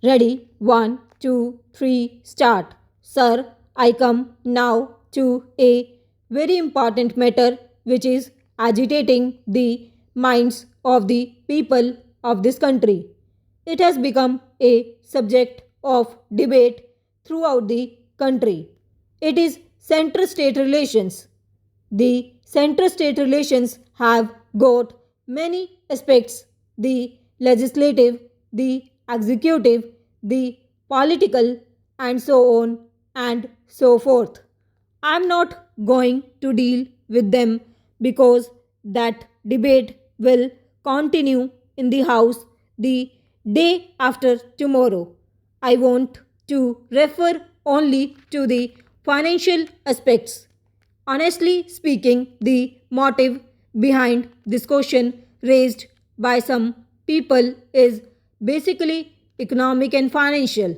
Ready? One, two, three, start. Sir, I come now to a very important matter which is agitating the minds of the people of this country. It has become a subject of debate throughout the country. It is center state relations. The center state relations have got many aspects: the legislative, the executive, the political, and so on and so forth. I am not going to deal with them because that debate will continue in the House the day after tomorrow. I want to refer only to the financial aspects. Honestly speaking, the motive behind this question raised by some people is basically economic and financial.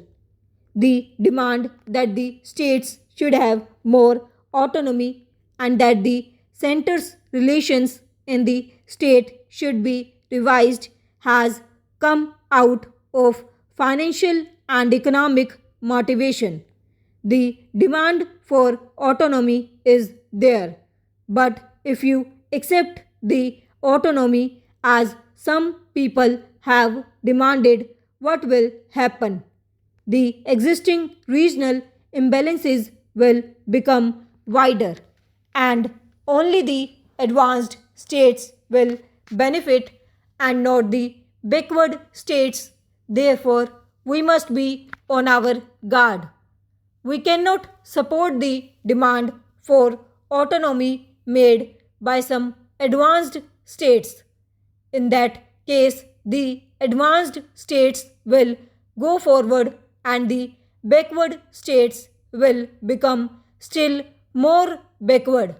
The demand that the states should have more autonomy and that the center's relations in the state should be revised has come out of financial and economic motivation. The demand for autonomy is there. But if you accept the autonomy as some people have demanded, what will happen? The existing regional imbalances will become wider, and only the advanced states will benefit and not the backward states. Therefore, we must be on our guard. We cannot support the demand for autonomy made by some advanced states. In that case, the advanced states will go forward and the backward states will become still more backward.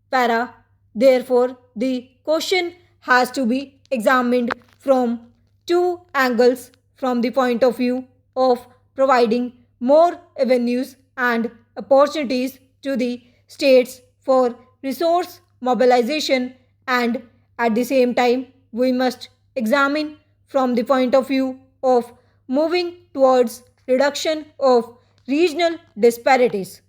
Para. Therefore, the question has to be examined from two angles: from the point of view of providing more avenues and opportunities to the states for resource mobilization, and at the same time we must examine from the point of view of moving towards reduction of regional disparities.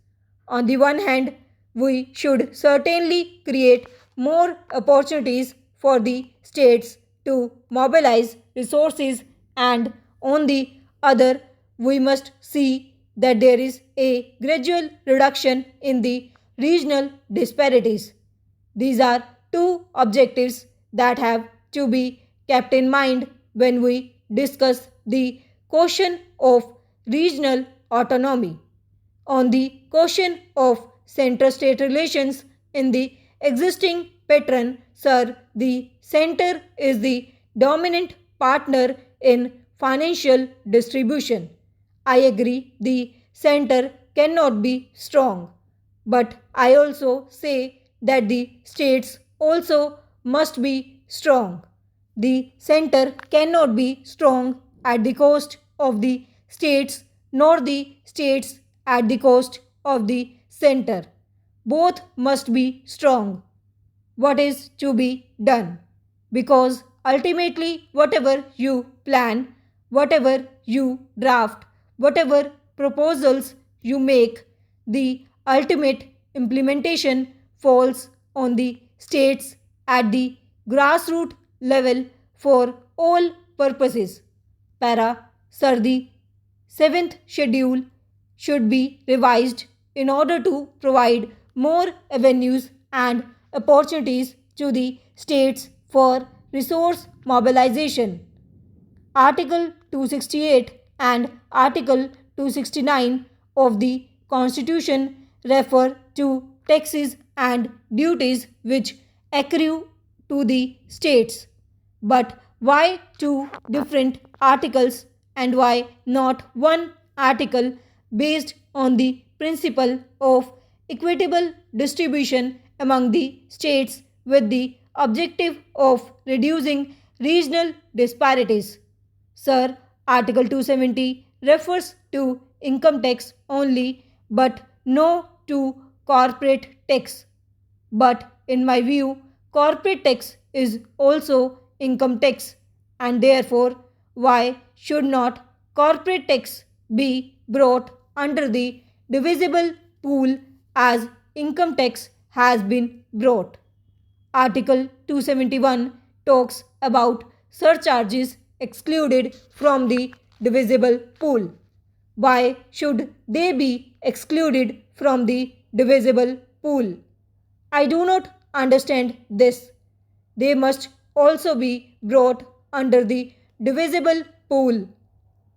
On the one hand, we should certainly create more opportunities for the states to mobilize resources, and on the other, we must see that there is a gradual reduction in the regional disparities. These are two objectives that have to be kept in mind when we discuss the question of regional autonomy. On the question of center state relations in the existing pattern, sir, the center is the dominant partner in financial distribution. I agree the center cannot be strong, but I also say that the states also must be strong. The center cannot be strong at the cost of the states, nor the states at the cost of the center. Both must be strong. What is to be done? Because ultimately, whatever you plan, whatever you draft, whatever proposals you make, the ultimate implementation falls on the states at the grassroots level for all purposes. Para. Sir, the seventh schedule should be revised in order to provide more avenues and opportunities to the states for resource mobilization. Article 268 and Article 269 of the Constitution refer to taxes and duties which accrue to the states. But why two different articles, and why not one article based on the principle of equitable distribution among the states with the objective of reducing regional disparities? Sir, Article 270 refers to income tax only but no to corporate tax. But in my view, corporate tax is also income tax, and therefore, why should not corporate tax be brought under the divisible pool as income tax has been brought. Article 271 talks about surcharges excluded from the divisible pool. Why should they be excluded from the divisible pool? I do not understand this. They must also be brought under the divisible pool.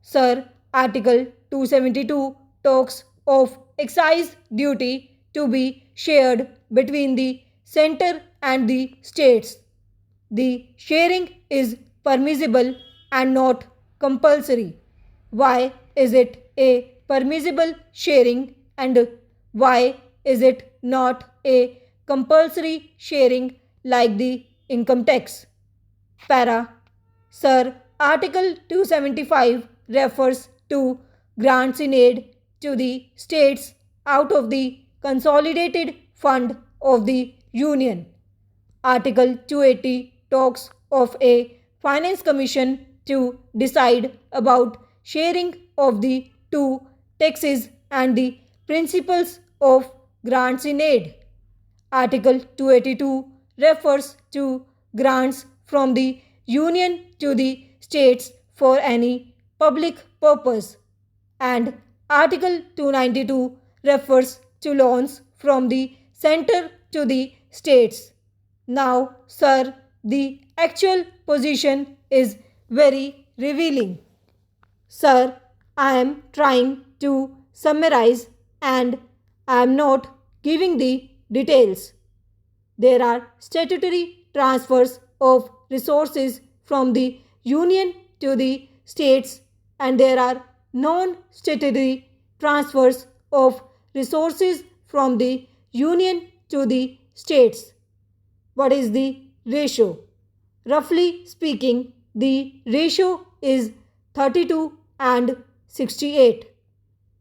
Sir, Article 272 talks of excise duty to be shared between the center and the states. The sharing is permissible and not compulsory. Why is it a permissible sharing and why is it not a compulsory sharing like the income tax? Para. Sir, Article 275 refers to grants in aid to the states out of the consolidated fund of the Union. Article 280 talks of a finance commission to decide about sharing of the two taxes and the principles of grants in aid. Article 282 refers to grants from the Union to the states for any public purpose, and Article 292 refers to loans from the center to the states. Now, sir, the actual position is very revealing. Sir, I am trying to summarize and I am not giving the details. There are statutory transfers of resources from the Union to the states, and there are non statutory transfers of resources from the Union to the states. What is the ratio? Roughly speaking, the ratio is 32 and 68.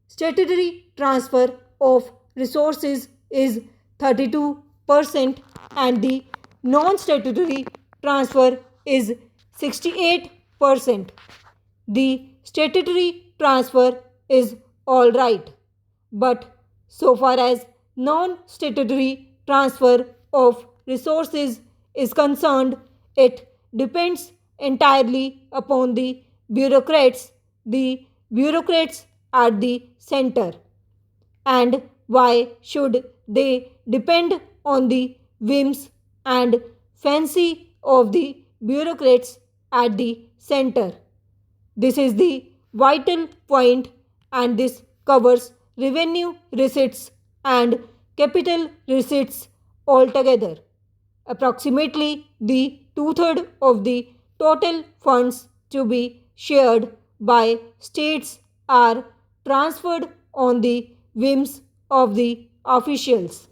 Statutory transfer of resources is 32% and the non-statutory transfer is 68%. The statutory transfer is all right, but so far as non-statutory transfer of resources is concerned, it depends entirely upon the bureaucrats at the center. And why should they depend on the whims and fancy of the bureaucrats at the center? This is the vital point, and this covers revenue receipts and capital receipts altogether. Approximately the two-thirds of the total funds to be shared by states are transferred on the whims of the officials.